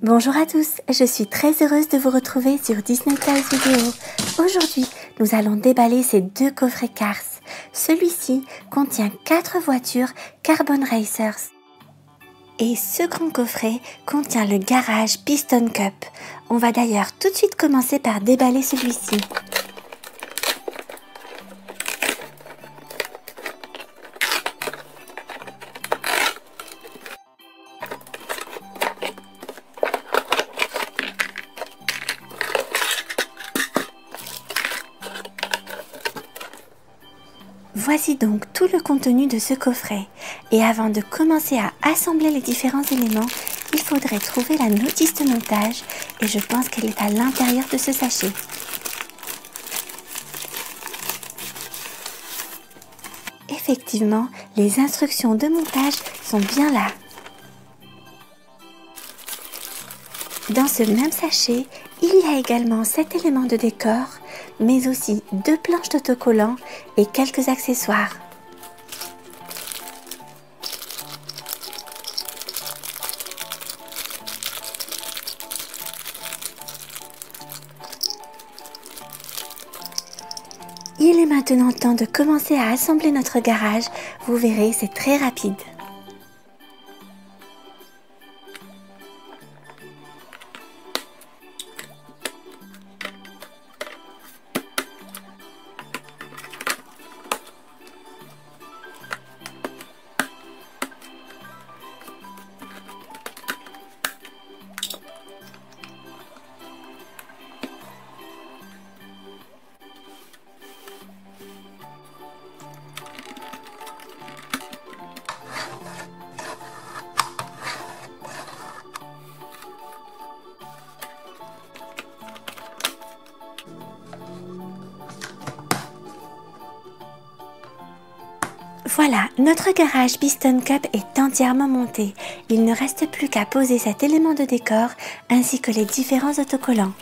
Bonjour à tous, je suis très heureuse de vous retrouver sur Disney Toys Vidéo. Aujourd'hui, nous allons déballer ces deux coffrets Cars. Celui-ci contient 4 voitures Carbon Racers. Et ce grand coffret contient le garage Piston Cup. On va d'ailleurs tout de suite commencer par déballer celui-ci. Voici donc tout le contenu de ce coffret. Et avant de commencer à assembler les différents éléments, il faudrait trouver la notice de montage et je pense qu'elle est à l'intérieur de ce sachet. Effectivement, les instructions de montage sont bien là. Dans ce même sachet, il y a également 7 éléments de décor, mais aussi 2 planches d'autocollants et quelques accessoires. Il est maintenant temps de commencer à assembler notre garage. Vous verrez, c'est très rapide. Voilà, notre garage Piston Cup est entièrement monté. Il ne reste plus qu'à poser cet élément de décor ainsi que les différents autocollants.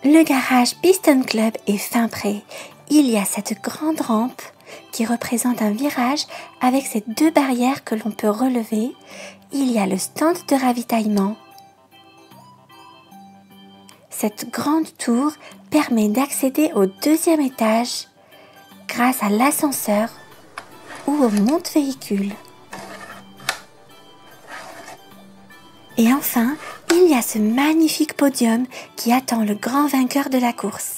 Le garage Piston Club est fin prêt. Il y a cette grande rampe qui représente un virage avec ces 2 barrières que l'on peut relever. Il y a le stand de ravitaillement. Cette grande tour permet d'accéder au 2e étage grâce à l'ascenseur ou au monte-véhicule. Et enfin, il y a ce magnifique podium qui attend le grand vainqueur de la course.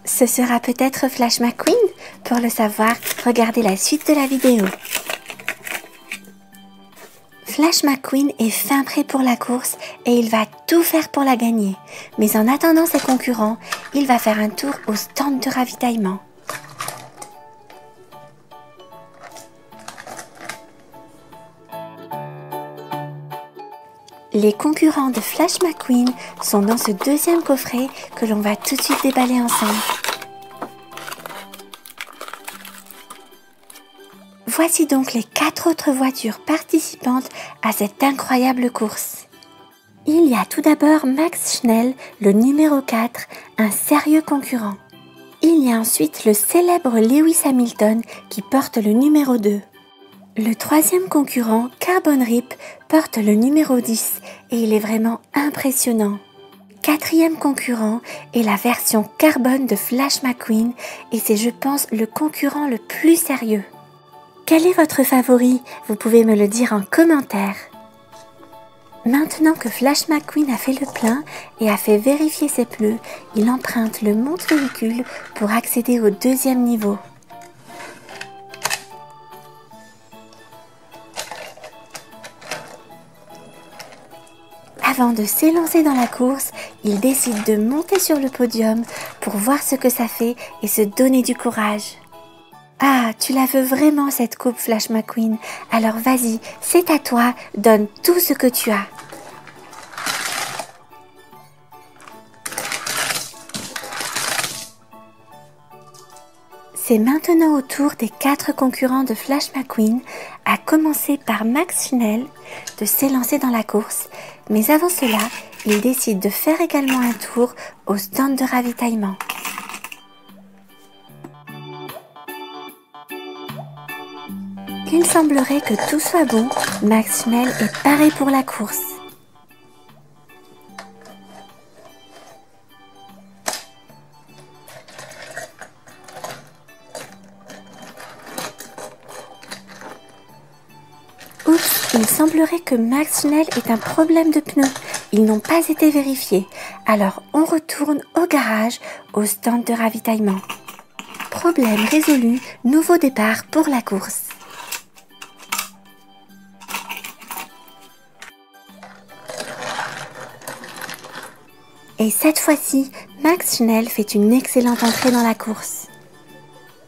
Ce sera peut-être Flash McQueen? Pour le savoir, regardez la suite de la vidéo. Flash McQueen est fin prêt pour la course et il va tout faire pour la gagner. Mais en attendant ses concurrents, il va faire un tour au stand de ravitaillement. Les concurrents de Flash McQueen sont dans ce 2e coffret que l'on va tout de suite déballer ensemble. Voici donc les 4 autres voitures participantes à cette incroyable course. Il y a tout d'abord Max Schnell, le numéro 4, un sérieux concurrent. Il y a ensuite le célèbre Lewis Hamilton qui porte le numéro 2. Le 3e concurrent, Carbon Rip, porte le numéro 10 et il est vraiment impressionnant. 4e concurrent est la version carbone de Flash McQueen et c'est, je pense, le concurrent le plus sérieux. Quel est votre favori? Vous pouvez me le dire en commentaire. Maintenant que Flash McQueen a fait le plein et a fait vérifier ses pneus, il emprunte le monte-véhicule pour accéder au deuxième niveau. Avant de s'élancer dans la course, il décide de monter sur le podium pour voir ce que ça fait et se donner du courage. Ah, tu la veux vraiment cette coupe, Flash McQueen. Alors vas-y, c'est à toi, donne tout ce que tu as. C'est maintenant au tour des 4 concurrents de Flash McQueen, à commencer par Max Schnell, de s'élancer dans la course. Mais avant cela, il décide de faire également un tour au stand de ravitaillement. Il semblerait que tout soit bon, Max Schnell est paré pour la course. Oups, il semblerait que Max Schnell ait un problème de pneus. Ils n'ont pas été vérifiés. Alors on retourne au garage, au stand de ravitaillement. Problème résolu, nouveau départ pour la course. Et cette fois-ci, Max Schnell fait une excellente entrée dans la course.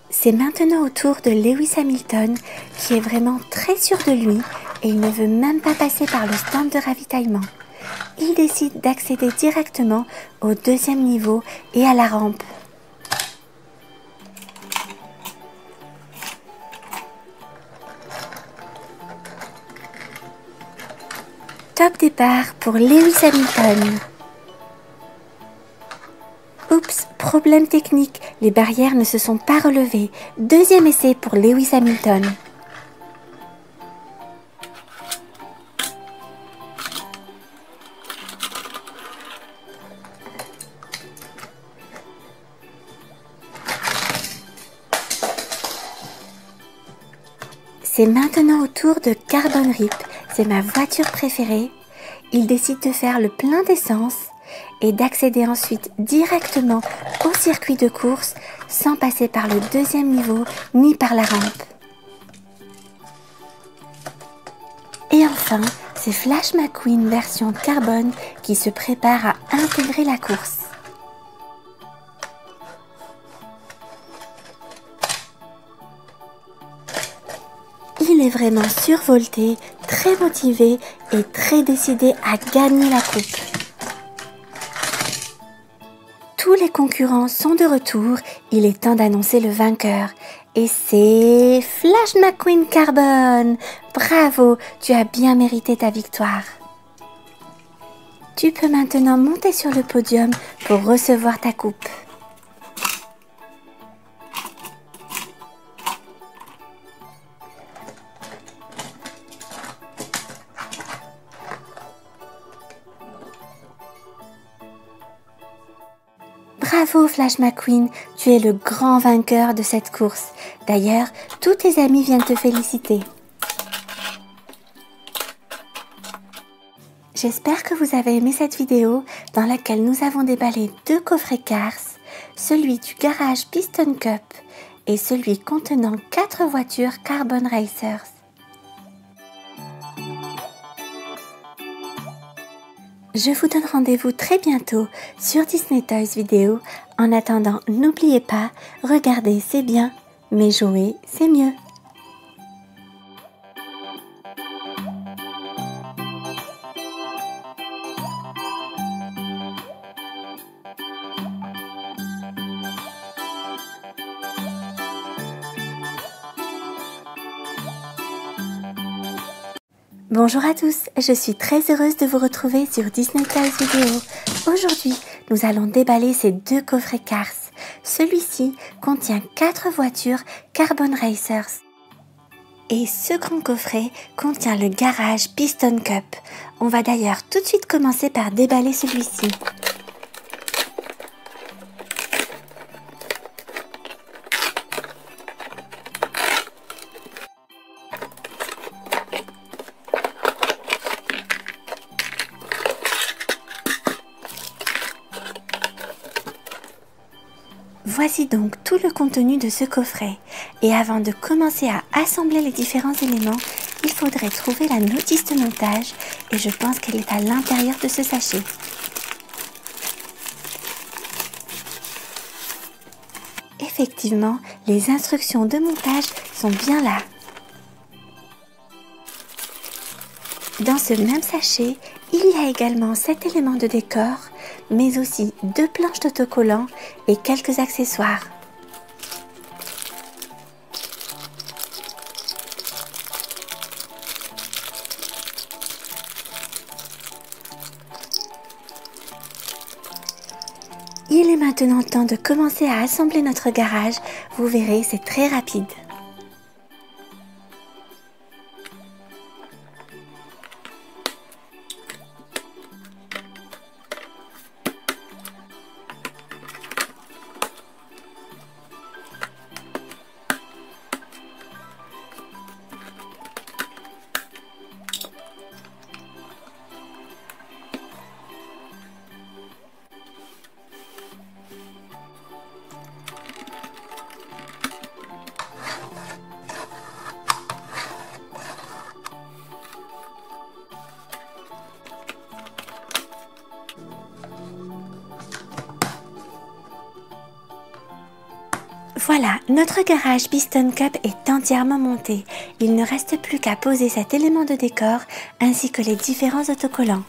C'est maintenant au tour de Lewis Hamilton, qui est vraiment très sûr de lui et il ne veut même pas passer par le stand de ravitaillement. Il décide d'accéder directement au deuxième niveau et à la rampe. Top départ pour Lewis Hamilton. Oups, problème technique, les barrières ne se sont pas relevées. Deuxième essai pour Lewis Hamilton. C'est maintenant au tour de Carbon Rip, c'est ma voiture préférée. Il décide de faire le plein d'essence et d'accéder ensuite directement au circuit de course sans passer par le deuxième niveau ni par la rampe. Et enfin, c'est Flash McQueen version carbone qui se prépare à intégrer la course. Il est vraiment survolté, très motivé et très décidé à gagner la coupe. Tous les concurrents sont de retour, il est temps d'annoncer le vainqueur. Et c'est Flash McQueen Carbone. Bravo, tu as bien mérité ta victoire. Tu peux maintenant monter sur le podium pour recevoir ta coupe. Bravo Flash McQueen, tu es le grand vainqueur de cette course. D'ailleurs, tous tes amis viennent te féliciter. J'espère que vous avez aimé cette vidéo dans laquelle nous avons déballé 2 coffrets Cars, celui du garage Piston Cup et celui contenant 4 voitures Carbon Racers. Je vous donne rendez-vous très bientôt sur Disney Toys Vidéo. En attendant, n'oubliez pas, regarder c'est bien, mais jouer c'est mieux. Bonjour à tous, je suis très heureuse de vous retrouver sur Disney Toys Vidéo. Aujourd'hui, nous allons déballer ces 2 coffrets Cars. Celui-ci contient 4 voitures Carbon Racers. Et ce grand coffret contient le garage Piston Cup. On va d'ailleurs tout de suite commencer par déballer celui-ci. Voici donc tout le contenu de ce coffret. Et avant de commencer à assembler les différents éléments, il faudrait trouver la notice de montage et je pense qu'elle est à l'intérieur de ce sachet. Effectivement, les instructions de montage sont bien là. Dans ce même sachet, il y a également 7 éléments de décor, mais aussi 2 planches d'autocollants et quelques accessoires. Il est maintenant temps de commencer à assembler notre garage. Vous verrez, c'est très rapide. Voilà, notre garage Piston Cup est entièrement monté. Il ne reste plus qu'à poser cet élément de décor ainsi que les différents autocollants.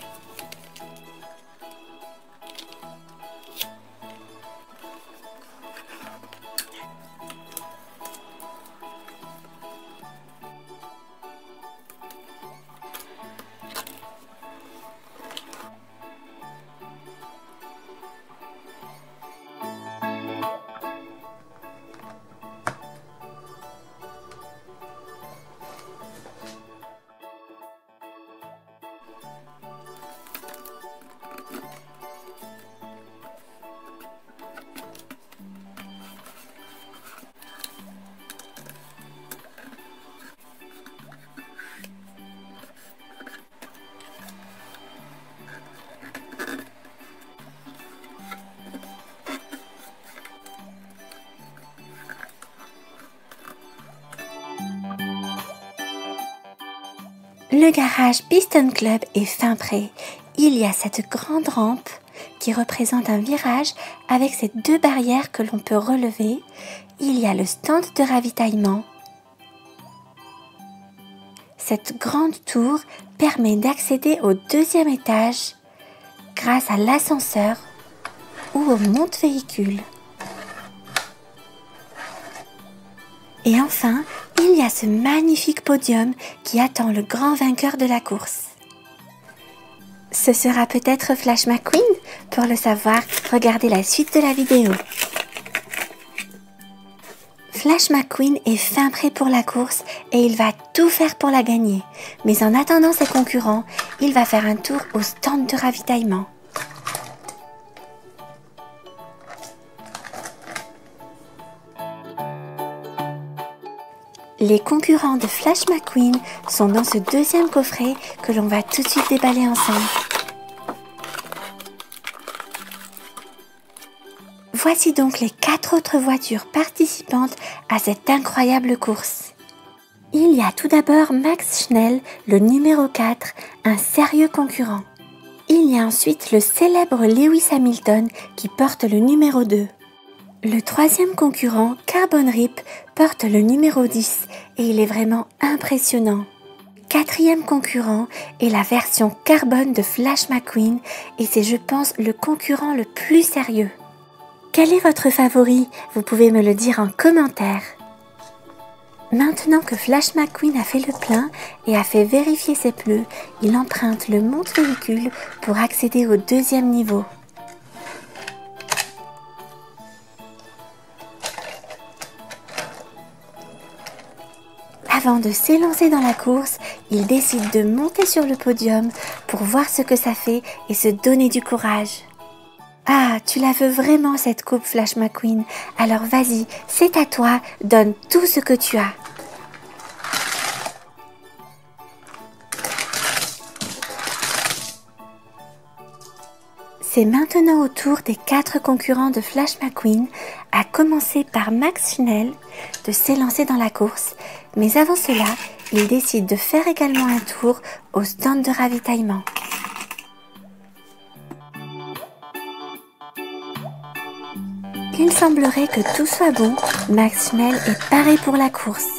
Le garage Piston Club est fin prêt. Il y a cette grande rampe qui représente un virage avec ces 2 barrières que l'on peut relever. Il y a le stand de ravitaillement. Cette grande tour permet d'accéder au 2e étage grâce à l'ascenseur ou au monte-véhicule. Et enfin, il y a ce magnifique podium qui attend le grand vainqueur de la course. Ce sera peut-être Flash McQueen? Pour le savoir, regardez la suite de la vidéo. Flash McQueen est fin prêt pour la course et il va tout faire pour la gagner. Mais en attendant ses concurrents, il va faire un tour au stand de ravitaillement. Les concurrents de Flash McQueen sont dans ce 2e coffret que l'on va tout de suite déballer ensemble. Voici donc les 4 autres voitures participantes à cette incroyable course. Il y a tout d'abord Max Schnell, le numéro 4, un sérieux concurrent. Il y a ensuite le célèbre Lewis Hamilton qui porte le numéro 2. Le 3e concurrent, Carbon Rip, porte le numéro 10 et il est vraiment impressionnant. 4e concurrent est la version carbone de Flash McQueen et c'est, je pense, le concurrent le plus sérieux. Quel est votre favori? Vous pouvez me le dire en commentaire. Maintenant que Flash McQueen a fait le plein et a fait vérifier ses pneus, il emprunte le monte-véhicule pour accéder au 2e niveau. Avant de s'élancer dans la course, il décide de monter sur le podium pour voir ce que ça fait et se donner du courage. Ah, tu la veux vraiment cette coupe Flash McQueen? Alors vas-y, c'est à toi, donne tout ce que tu as. C'est maintenant au tour des 4 concurrents de Flash McQueen, à commencer par Max Schnell, de s'élancer dans la course. Mais avant cela, il décide de faire également un tour au stand de ravitaillement. Il semblerait que tout soit bon, Max Schnell est paré pour la course.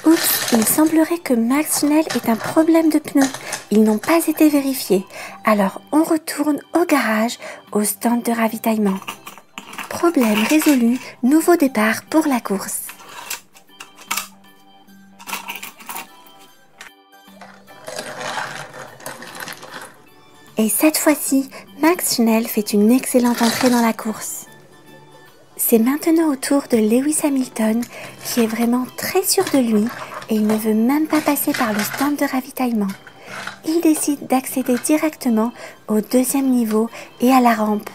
Oups, il semblerait que Max Schnell ait un problème de pneus. Ils n'ont pas été vérifiés. Alors on retourne au garage, au stand de ravitaillement. Problème résolu, nouveau départ pour la course. Et cette fois-ci, Max Schnell fait une excellente entrée dans la course. C'est maintenant au tour de Lewis Hamilton, qui est vraiment très sûr de lui et il ne veut même pas passer par le stand de ravitaillement. Il décide d'accéder directement au 2e niveau et à la rampe.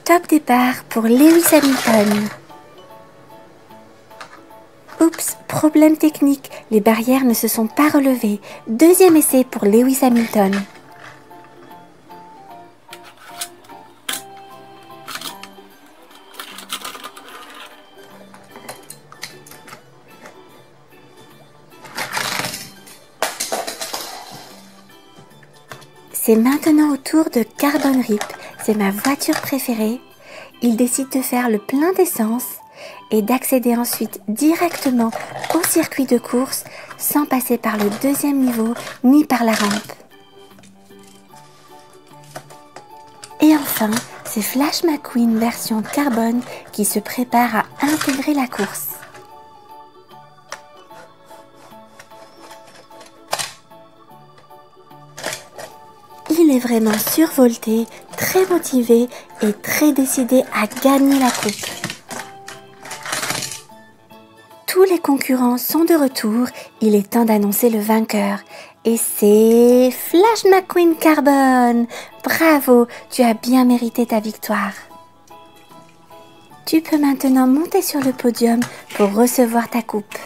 Top départ pour Lewis Hamilton. Oups, problème technique, les barrières ne se sont pas relevées. 2e essai pour Lewis Hamilton. C'est maintenant au tour de Carbon Rip, c'est ma voiture préférée. Il décide de faire le plein d'essence et d'accéder ensuite directement au circuit de course sans passer par le 2e niveau ni par la rampe. Et enfin, c'est Flash McQueen version carbone qui se prépare à intégrer la course. Il est vraiment survolté, très motivé et très décidé à gagner la coupe. Tous les concurrents sont de retour, il est temps d'annoncer le vainqueur. Et c'est Flash McQueen Carbone. Bravo, tu as bien mérité ta victoire. Tu peux maintenant monter sur le podium pour recevoir ta coupe.